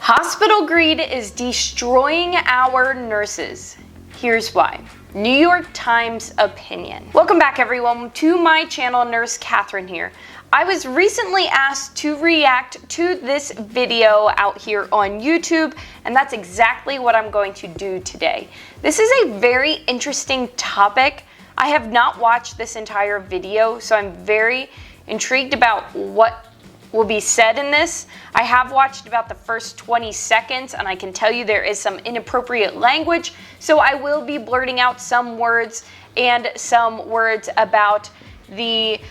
Hospital greed is destroying our nurses. Here's why. New York Times opinion. Welcome back everyone to my channel, Nurse Katherine here. I was recently asked to react to this video out here on YouTube, and that's exactly what I'm going to do today. This is a very interesting topic. I have not watched this entire video, so I'm very intrigued about what will be said in this. I have watched about the first 20 seconds, and I can tell you there is some inappropriate language, so I will be blurting out some words and some words about the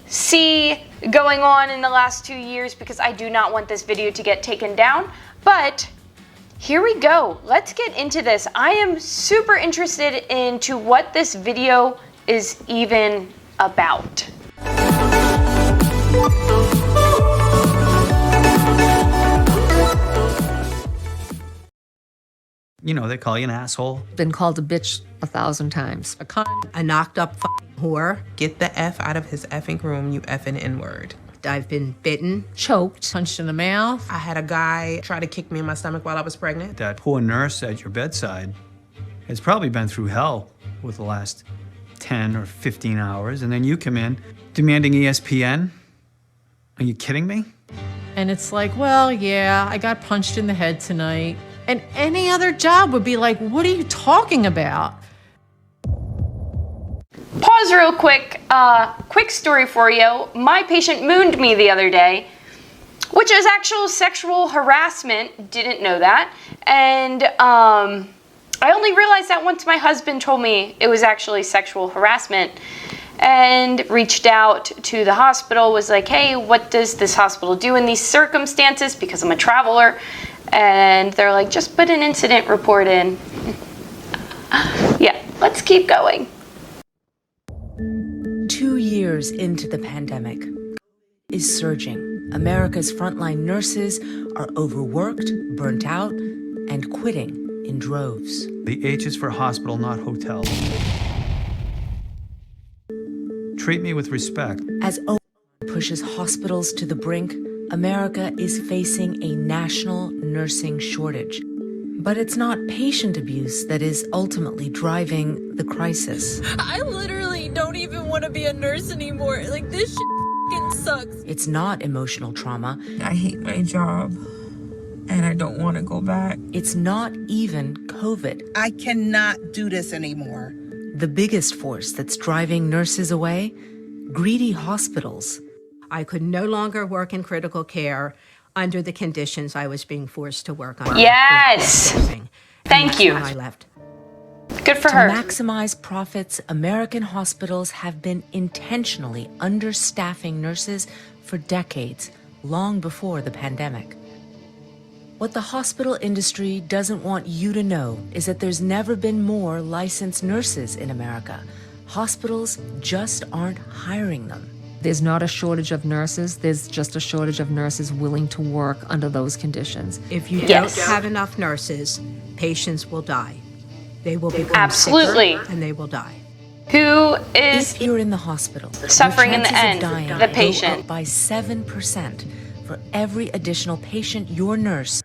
C going on in the last 2 years because I do not want this video to get taken down. But here we go. Let's get into this. I am super interested into what this video is even about. You know, they call you an asshole. Been called a bitch 1,000 times. A cunt, a knocked up whore. Get the F out of his effing room, you effing N-word. I've been bitten, Choked, punched in the mouth. I had a guy try to kick me in my stomach while I was pregnant. That poor nurse at your bedside has probably been through hell with the last 10 or 15 hours, and then you come in demanding ESPN? Are you kidding me? And it's like, well, yeah, I got punched in the head tonight. And any other job would be like, what are you talking about? Pause real quick. Quick story for you. My patient mooned me the other day, which is actual sexual harassment. Didn't know that. And I only realized that once my husband told me it was actually sexual harassment, and reached out to the hospital, was like, hey, what does this hospital do in these circumstances? Because I'm a traveler. And they're like, just put an incident report in. Yeah, let's keep going. 2 years into the pandemic is surging. America's frontline nurses are overworked, burnt out, and quitting in droves. The H is for hospital, not hotel. Treat me with respect. As O pushes hospitals to the brink, America is facing a national nursing shortage. But it's not patient abuse that is ultimately driving the crisis. I literally don't even want to be a nurse anymore. Like, this shit f***ing sucks. It's not emotional trauma. I hate my job, and I don't want to go back. It's not even COVID. I cannot do this anymore. The biggest force that's driving nurses away? Greedy hospitals. I could no longer work in critical care under the conditions I was being forced to work under. Yes. Thank you. When I left. Good for To her. maximize profits, American hospitals have been intentionally understaffing nurses for decades, long before the pandemic. What the hospital industry doesn't want you to know is that there's never been more licensed nurses in America. Hospitals just aren't hiring them. There's not a shortage of nurses. There's just a shortage of nurses willing to work under those conditions. If you Yes. don't have enough nurses, patients will die. They will become Absolutely. sicker and they will die. Who is If you're in the hospital, suffering your in the chances end? of dying The go patient. up by 7% for every additional patient your nurse.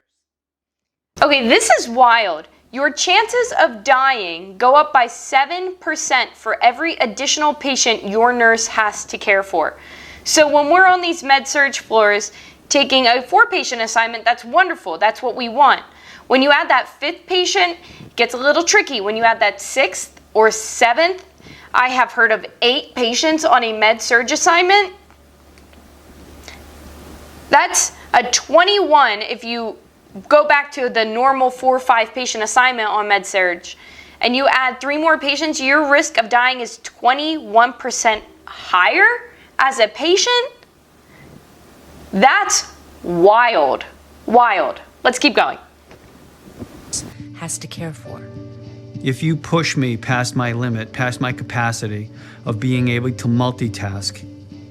Okay, this is wild. Your chances of dying go up by 7% for every additional patient your nurse has to care for. So when we're on these med-surg floors taking a 4-patient assignment, that's wonderful. That's what we want. When you add that 5th patient, it gets a little tricky. When you add that 6th or 7th, I have heard of 8 patients on a med-surg assignment. That's a 21 if you go back to the normal 4 or 5 patient assignment on med-surg, and you add 3 more patients, your risk of dying is 21% higher as a patient. That's wild. Wild. Let's keep going. Has to care for. If you push me past my limit, past my capacity of being able to multitask,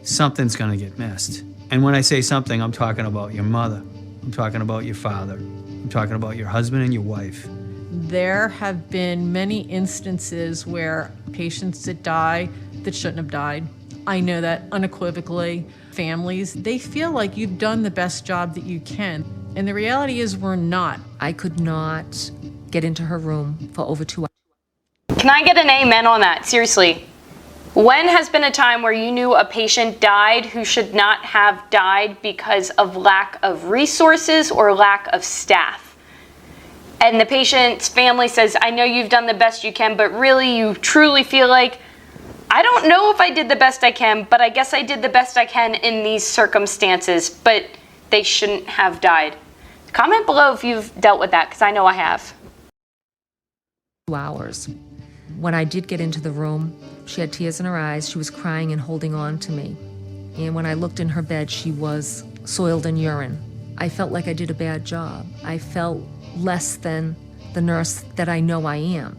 something's gonna get missed. And when I say something, I'm talking about your mother. I'm talking about your father. I'm talking about your husband and your wife. There have been many instances where patients that die that shouldn't have died. I know that unequivocally. Families, they feel like you've done the best job that you can. And the reality is we're not. I could not get into her room for over 2 hours. Can I get an amen on that? Seriously. When has been a time where you knew a patient died who should not have died because of lack of resources or lack of staff? And the patient's family says, I know you've done the best you can, but really you truly feel like, I don't know if I did the best I can, but I guess I did the best I can in these circumstances, but they shouldn't have died. Comment below if you've dealt with that, because I know I have. 2 hours. When I did get into the room, she had tears in her eyes. She was crying and holding on to me. And when I looked in her bed, she was soiled in urine. I felt like I did a bad job. I felt less than the nurse that I know I am.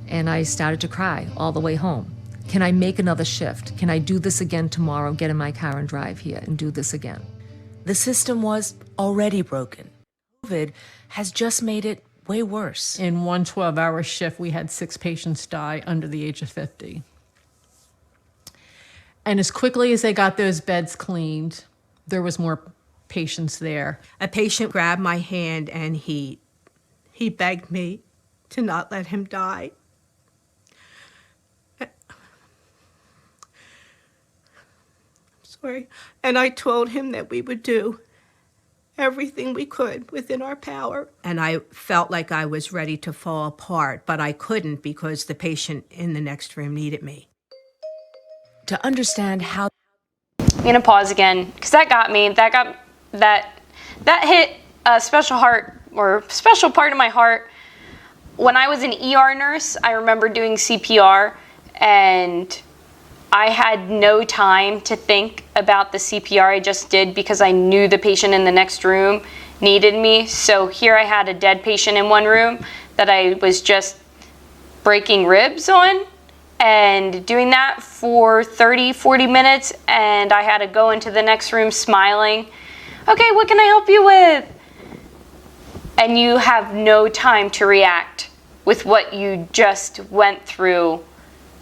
And I started to cry all the way home. Can I make another shift? Can I do this again tomorrow, get in my car and drive here and do this again? The system was already broken. COVID has just made it way worse. In one 12-hour shift, we had 6 patients die under the age of 50. And as quickly as they got those beds cleaned, there was more patients there. A patient grabbed my hand and he begged me to not let him die. I'm sorry. And I told him that we would do everything we could within our power. And I felt like I was ready to fall apart, but I couldn't because the patient in the next room needed me. To understand how I'm gonna pause again because that got me. That hit a special heart or special part of my heart. When I was an ER nurse, I remember doing CPR, and I had no time to think about the CPR I just did because I knew the patient in the next room needed me. So here I had a dead patient in one room that I was just breaking ribs on and doing that for 30, 40 minutes, and I had to go into the next room smiling. Okay, what can I help you with? And you have no time to react with what you just went through.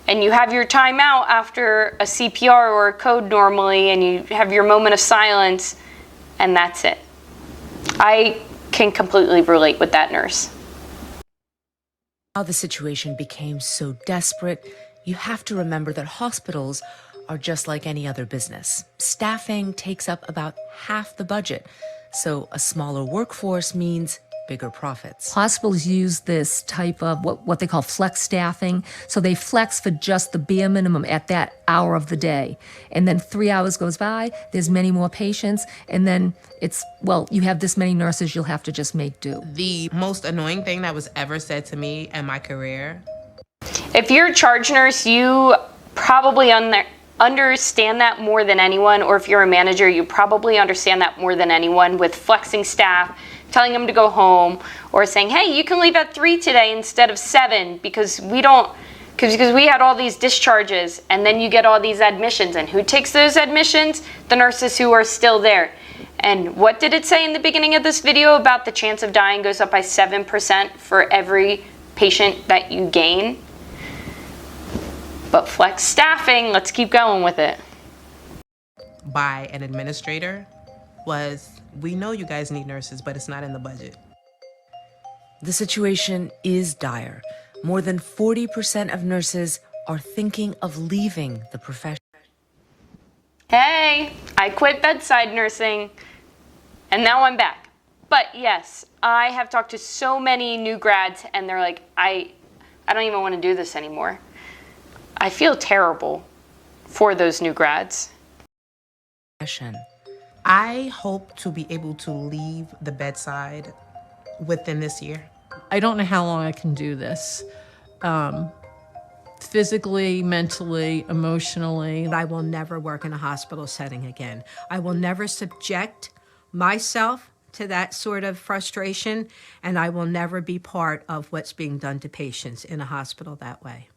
And you have your time out after a CPR or a code normally, and you have your moment of silence, and that's it. I can completely relate with that nurse. how the situation became so desperate, you have to remember that hospitals are just like any other business. Staffing takes up about half the budget, so a smaller workforce means bigger profits. Hospitals use this type of what they call flex staffing. So they flex for just the bare minimum at that hour of the day. And then 3 hours goes by, there's many more patients, and then it's, well, you have this many nurses, you'll have to just make do. The most annoying thing that was ever said to me in my career. If you're a charge nurse, you probably understand that more than anyone, or if you're a manager, you probably understand that more than anyone with flexing staff, telling them to go home, or saying, hey, you can leave at 3 today instead of 7 because we had all these discharges, and then you get all these admissions. And who takes those admissions? The nurses who are still there. And what did it say in the beginning of this video about the chance of dying goes up by 7% for every patient that you gain? But flex staffing, let's keep going with it. By an administrator was, we know you guys need nurses, but it's not in the budget. The situation is dire. More than 40% of nurses are thinking of leaving the profession. Hey, I quit bedside nursing, and now I'm back. But yes, I have talked to so many new grads, and they're like, I don't even want to do this anymore. I feel terrible for those new grads. I hope to be able to leave the bedside within this year. I don't know how long I can do this. Physically, mentally, emotionally. I will never work in a hospital setting again. I will never subject myself to that sort of frustration, and I will never be part of what's being done to patients in a hospital that way.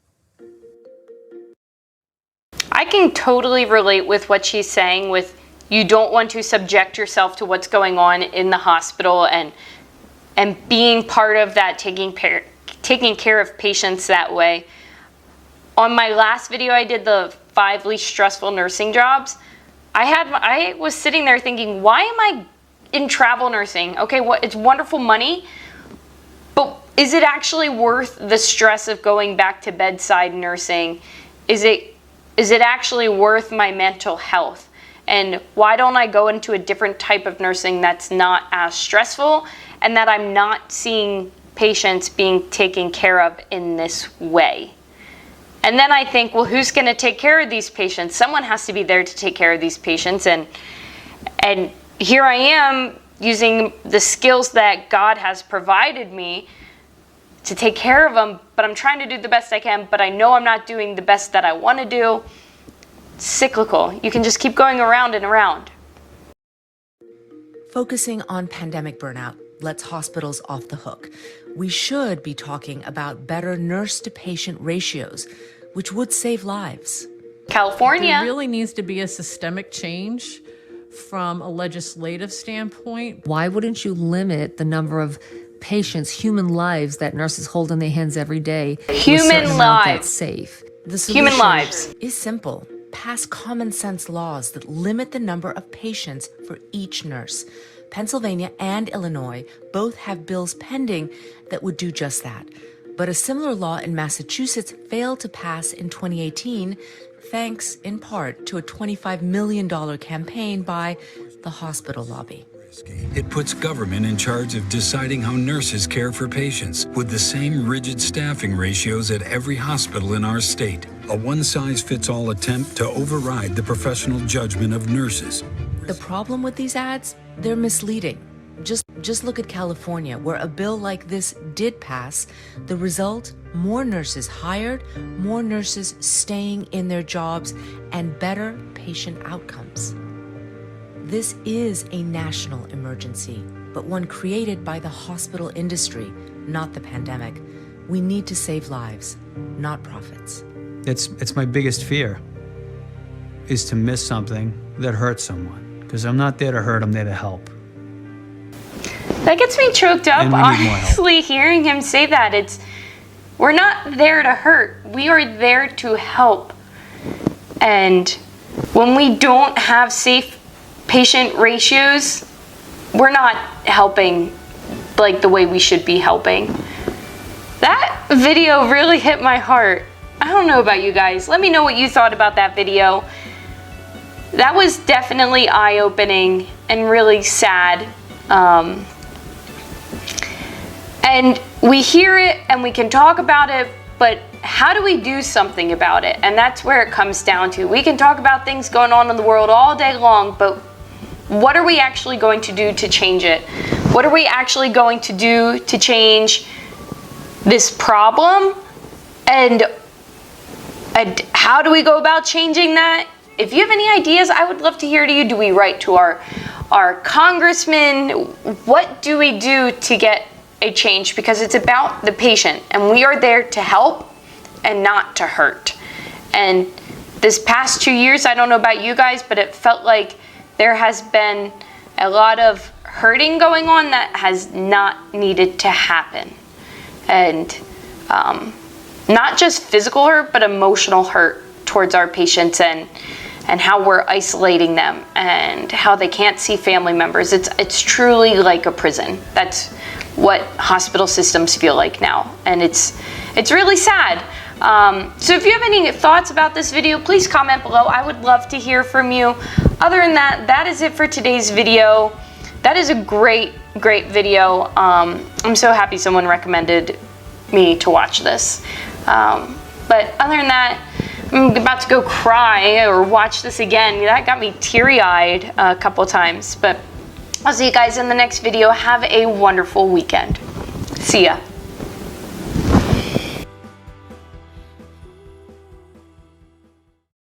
I can totally relate with what she's saying with you don't want to subject yourself to what's going on in the hospital and being part of that, taking care of patients that way. On my last video, I did the 5 least stressful nursing jobs. I was sitting there thinking, why am I in travel nursing. Okay, it's wonderful money, but is it actually worth the stress of going back to bedside nursing? Is it actually worth my mental health? And why don't I go into a different type of nursing that's not as stressful and that I'm not seeing patients being taken care of in this way? And then I think, well, who's going to take care of these patients? Someone has to be there to take care of these patients. And here I am using the skills that God has provided me to take care of them, but I'm trying to do the best I can, but I know I'm not doing the best that I want to do. It's cyclical. You can just keep going around and around. Focusing on pandemic burnout lets hospitals off the hook. We should be talking about better nurse-to-patient ratios, which would save lives. California. There really needs to be a systemic change from a legislative standpoint. Why wouldn't you limit the number of patients, human lives that nurses hold in their hands every day? Human lives. That's safe. The solution Human lives is simple. Pass common sense laws that limit the number of patients for each nurse. Pennsylvania and Illinois both have bills pending that would do just that. But a similar law in Massachusetts failed to pass in 2018, thanks in part to a $25 million campaign by the hospital lobby. It puts government in charge of deciding how nurses care for patients, with the same rigid staffing ratios at every hospital in our state. A one-size-fits-all attempt to override the professional judgment of nurses. The problem with these ads? They're misleading. Just look at California, where a bill like this did pass. The result? More nurses hired, more nurses staying in their jobs, and better patient outcomes. This is a national emergency, but one created by the hospital industry, not the pandemic. We need to save lives, not profits. It's my biggest fear, is to miss something that hurts someone. Because I'm not there to hurt, I'm there to help. That gets me choked up, And we need more help. honestly, hearing him say that. We're not there to hurt. We are there to help. And when we don't have safe patient ratios, we're not helping like the way we should be helping. That video really hit my heart. I don't know about you guys. Let me know what you thought about that video. That was definitely eye-opening and really sad. And we hear it and we can talk about it, but how do we do something about it? And that's where it comes down to. We can talk about things going on in the world all day long, but what are we actually going to do to change it? What are we actually going to do to change this problem? And how do we go about changing that? If you have any ideas, I would love to hear to you. Do we write to our congressman? What do we do to get a change? Because it's about the patient, and we are there to help and not to hurt. And this past 2 years, I don't know about you guys, but it felt like there has been a lot of hurting going on that has not needed to happen. And not just physical hurt, but emotional hurt towards our patients, and how we're isolating them and how they can't see family members. It's truly like a prison. That's what hospital systems feel like now. And it's really sad. So if you have any thoughts about this video, please comment below. I would love to hear from you. Other than that, that is it for today's video. That is a great video. I'm so happy someone recommended me to watch this. But other than that, I'm about to go cry or watch this again. That got me teary-eyed a couple times. But I'll see you guys in the next video. Have a wonderful weekend. See ya.